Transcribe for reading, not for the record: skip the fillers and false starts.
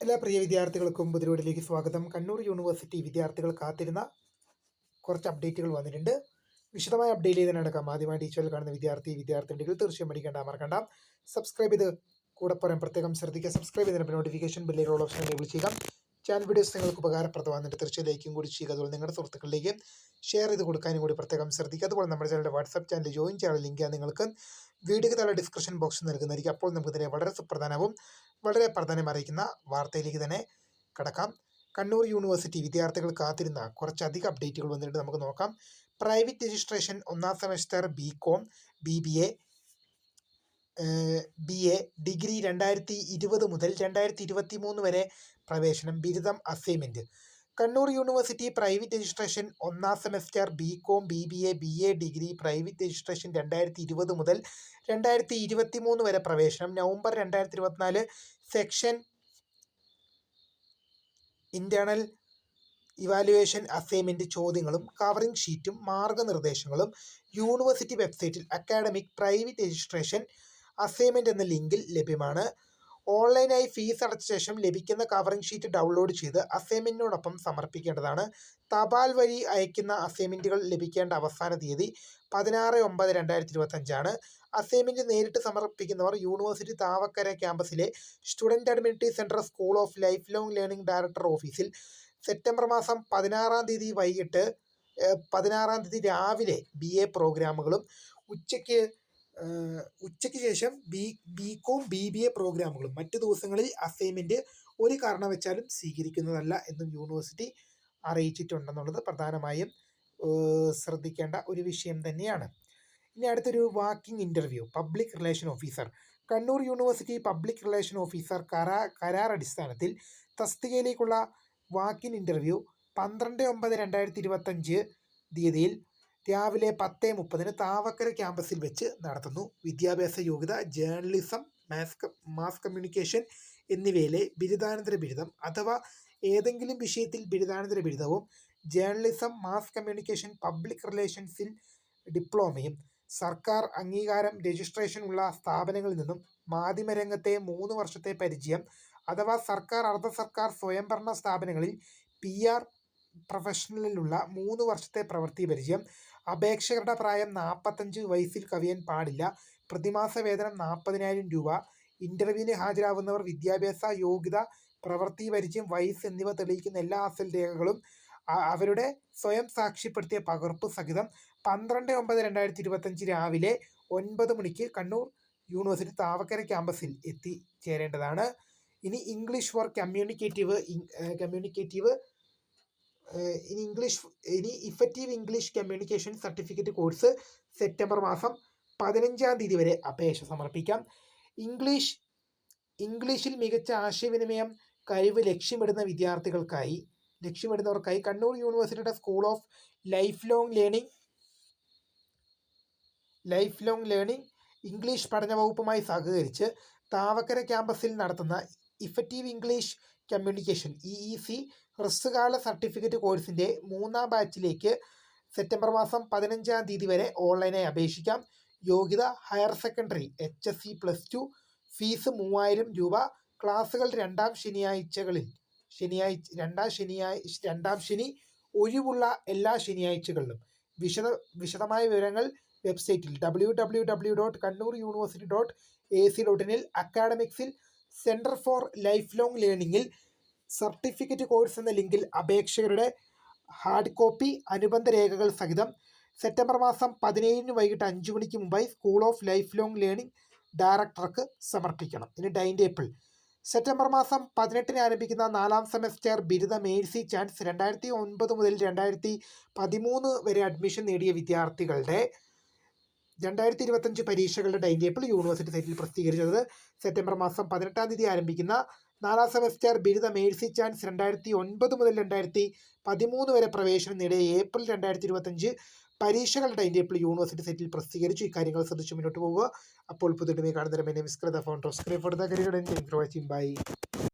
എല്ലാ പ്രിയ വിദ്യാർത്ഥികൾക്കും പുതിയവിടിലേക്ക് സ്വാഗതം. കണ്ണൂർ യൂണിവേഴ്സിറ്റി വിദ്യാർത്ഥികൾ കാത്തിരുന്ന കുറച്ച് അപ്ഡേറ്റുകൾ വന്നിട്ടുണ്ട്. വിശദമായ അപ്ഡേറ്റ് ചെയ്ത് നടക്കാം. ആദ്യമായി ടീച്ചറിൽ കാണുന്ന വിദ്യാർത്ഥിനികൾ തീർച്ചയായും മറക്കണ്ട. സബ്സ്ക്രൈബ് ചെയ്ത് കൂടെ പറയാൻ പ്രത്യേകം ശ്രദ്ധിക്കുക. സബ്സ്ക്രൈബ് ചെയ്തതിന് നോട്ടിഫിക്കേഷൻ ബെല്ലിൽ ഓൾ ഓപ്ഷൻ എനേബിൾ ചെയ്യുക. ചാനൽ വീഡിയോസ് നിങ്ങൾക്ക് ഉപകാരപ്രദമാകുന്നുണ്ട്. തീർച്ചയായും ലൈക്കും കൂടി ചെയ്യുക. അതുപോലെ നിങ്ങളുടെ സുഹൃത്തുക്കളിലേക്ക് ഷെയർ ചെയ്ത് കൊടുക്കാനും കൂടി പ്രത്യേകം ശ്രദ്ധിക്കുക. അതുപോലെ നമ്മുടെ ചാനലിൻ്റെ വാട്സ്ആപ്പ് ചാനൽ ജോയിൻ ചെയ്യാനുള്ള ലിങ്ക് നിങ്ങൾക്ക് വീഡിയോയ്ക്ക് താഴെ ഡിസ്ക്രിപ്ഷൻ ബോക്സിൽ നൽകുന്നതായിരിക്കും. അപ്പോൾ നമുക്കിതിനെ വളരെ പ്രാധാന്യം അറിയിക്കുന്ന വാർത്തയിലേക്ക് തന്നെ കടക്കാം. കണ്ണൂർ യൂണിവേഴ്സിറ്റി വിദ്യാർത്ഥികൾ കാത്തിരുന്ന കുറച്ചധികം അപ്ഡേറ്റുകൾ വന്നിട്ട് നമുക്ക് നോക്കാം. പ്രൈവറ്റ് രജിസ്ട്രേഷൻ ഒന്നാം semester BCom BBA BA degree 2020 മുതൽ 2023 വരെ പ്രവേശനം, ബിരുദം, assignment. Kannur university private registration ഒന്നാം semester BCom BBA BA degree private registration 2020 മുതൽ 2023 വരെ പ്രവേശനം, November 2024 section internal evaluation assignment ചോദ്യങ്ങളും കവറിംഗ് ഷീറ്റും മാർഗനിർദ്ദേശങ്ങളും യൂണിവേഴ്സിറ്റി വെബ്സൈറ്റിൽ അക്കാഡമിക് പ്രൈവറ്റ് രജിസ്ട്രേഷൻ അസൈൻമെൻറ്റ് എന്ന ലിങ്കിൽ ലഭ്യമാണ്. ഓൺലൈനായി ഫീസ് അടച്ച ശേഷം ലഭിക്കുന്ന കവറിംഗ് ഷീറ്റ് ഡൗൺലോഡ് ചെയ്ത് അസൈൻമെൻറ്റിനോടൊപ്പം സമർപ്പിക്കേണ്ടതാണ്. തപാൽ വഴി അയക്കുന്ന അസൈൻമെൻറ്റുകൾ ലഭിക്കേണ്ട അവസാന തീയതി 16/9/2025 ആണ്. അസൈൻമെൻറ്റ് നേരിട്ട് സമർപ്പിക്കുന്നവർ യൂണിവേഴ്സിറ്റി താവക്കര ക്യാമ്പസിലെ student amenity centre school of life long learning director ഓഫീസിൽ സെപ്റ്റംബർ മാസം 16 തീയതി രാവിലെ BA പ്രോഗ്രാമുകളും ഉച്ചയ്ക്ക് ശേഷം BCom BBA പ്രോഗ്രാമുകളും മറ്റു ദിവസങ്ങളിൽ അസൈൻമെൻറ്റ് ഒരു കാരണവശാലും സ്വീകരിക്കുന്നതല്ല എന്നും യൂണിവേഴ്സിറ്റി അറിയിച്ചിട്ടുണ്ടെന്നുള്ളത് പ്രധാനമായും ശ്രദ്ധിക്കേണ്ട ഒരു വിഷയം തന്നെയാണ്. ഇനി അടുത്തൊരു walking interview public relation officer. Kannur university public relation officer കരാർ അടിസ്ഥാനത്തിൽ തസ്തികയിലേക്കുള്ള വാക്കിൻ ഇൻ്റർവ്യൂ 12/9/2025 തീയതിയിൽ രാവിലെ 10:30 താവക്കര ക്യാമ്പസിൽ വെച്ച് നടത്തുന്നു. വിദ്യാഭ്യാസ യോഗ്യത ജേർണലിസം, മാസ് കമ്മ്യൂണിക്കേഷൻ എന്നിവയിലെ ബിരുദാനന്തര ബിരുദം അഥവാ ഏതെങ്കിലും വിഷയത്തിൽ ബിരുദാനന്തര ബിരുദവും, ജേർണലിസം, മാസ് കമ്മ്യൂണിക്കേഷൻ, പബ്ലിക് റിലേഷൻസിൽ ഡിപ്ലോമയും, സർക്കാർ അംഗീകാരം രജിസ്ട്രേഷൻ ഉള്ള സ്ഥാപനങ്ങളിൽ നിന്നും മാധ്യമരംഗത്തെ 3 വർഷത്തെ പരിചയം അഥവാ സർക്കാർ അർദ്ധ സർക്കാർ സ്വയംഭരണ സ്ഥാപനങ്ങളിൽ PR പ്രൊഫഷണലിലുള്ള 3 വർഷത്തെ പ്രവൃത്തി പരിചയം. അപേക്ഷകരുടെ പ്രായം 45 വയസ്സിൽ കവിയാൻ പാടില്ല. പ്രതിമാസ വേതനം 40,000 രൂപ. ഇൻ്റർവ്യൂവിന് ഹാജരാകുന്നവർ വിദ്യാഭ്യാസ യോഗ്യത, പ്രവൃത്തി പരിചയം, വയസ്സ് എന്നിവ തെളിയിക്കുന്ന എല്ലാ അസൽ രേഖകളും അവരുടെ സ്വയം സാക്ഷ്യപ്പെടുത്തിയ പകർപ്പ് സഹിതം 12/9/2025 രാവിലെ 9 മണിക്ക് കണ്ണൂർ യൂണിവേഴ്സിറ്റി താവക്കര ക്യാമ്പസിൽ എത്തിച്ചേരേണ്ടതാണ്. ഇനി English for communicative effective English communication certificate course September മാസം 15 തീയതി വരെ അപേക്ഷ സമർപ്പിക്കാം. ഇംഗ്ലീഷിൽ മികച്ച ആശയവിനിമയം കഴിവ് ലക്ഷ്യമിടുന്നവർക്കായി കണ്ണൂർ യൂണിവേഴ്സിറ്റിയുടെ school of life long learning English പഠന വകുപ്പുമായി സഹകരിച്ച് താവക്കര ക്യാമ്പസിൽ നടത്തുന്ന ഇഫക്റ്റീവ് ഇംഗ്ലീഷ് കമ്മ്യൂണിക്കേഷൻ EEC ഹ്രസ്വകാല സർട്ടിഫിക്കറ്റ് കോഴ്സിൻ്റെ 3ാം ബാച്ചിലേക്ക് സെപ്റ്റംബർ മാസം 15 തീയതി വരെ ഓൺലൈനായി അപേക്ഷിക്കാം. യോഗ്യത ഹയർ സെക്കൻഡറി HSC+2. ഫീസ് 3000 രൂപ. ക്ലാസുകൾ രണ്ടാം ശനി ഒഴിവുള്ള എല്ലാ ശനിയാഴ്ചകളിലും. വിശദമായ വിവരങ്ങൾ വെബ്സൈറ്റിൽ www.kannuruniversity.ac.in അക്കാഡമിക്സിൽ സെൻറ്റർ ഫോർ ലൈഫ് ലോങ് ലേണിംഗിൽ സർട്ടിഫിക്കറ്റ് കോഴ്സ് എന്ന ലിങ്കിൽ അപേക്ഷകരുടെ ഹാർഡ് കോപ്പി അനുബന്ധ രേഖകൾ സഹിതം സെപ്റ്റംബർ മാസം 17 വൈകിട്ട് 5 മണിക്ക് മുമ്പായി school of life long learning ഡയറക്ടർക്ക് സമർപ്പിക്കണം. ഇനി ടൈം ടേബിൾ. സെപ്റ്റംബർ മാസം 18 ആരംഭിക്കുന്ന 4ാം സെമസ്റ്റർ ബിരുദ മേഴ്സി ചാൻസ് 2009 മുതൽ 2013 വരെ അഡ്മിഷൻ നേടിയ വിദ്യാർത്ഥികളുടെ 2025 പരീക്ഷകളുടെ ടൈം ടേബിൾ യൂണിവേഴ്സിറ്റി സൈറ്റിൽ പ്രസിദ്ധീകരിച്ചത്. സെപ്റ്റംബർ മാസം 18 തീയതി ആരംഭിക്കുന്ന 4ാം സെമസ്റ്റർ ബിരുദ മേഴ്സി ചാൻസ് 2009 മുതൽ 2013 വരെ പ്രവേശനം നേടിയ ഏപ്രിൽ 2025 പരീക്ഷകളുടെ ടൈം ടേബിൾ യൂണിവേഴ്സിറ്റി സൈറ്റിൽ പ്രസിദ്ധീകരിച്ചു. ഇക്കാര്യങ്ങൾ ശ്രദ്ധിച്ച് മുന്നോട്ട് പോകുക. അപ്പോൾ പുതിയ കാണുന്നവരെ founder subscribe for the career. By.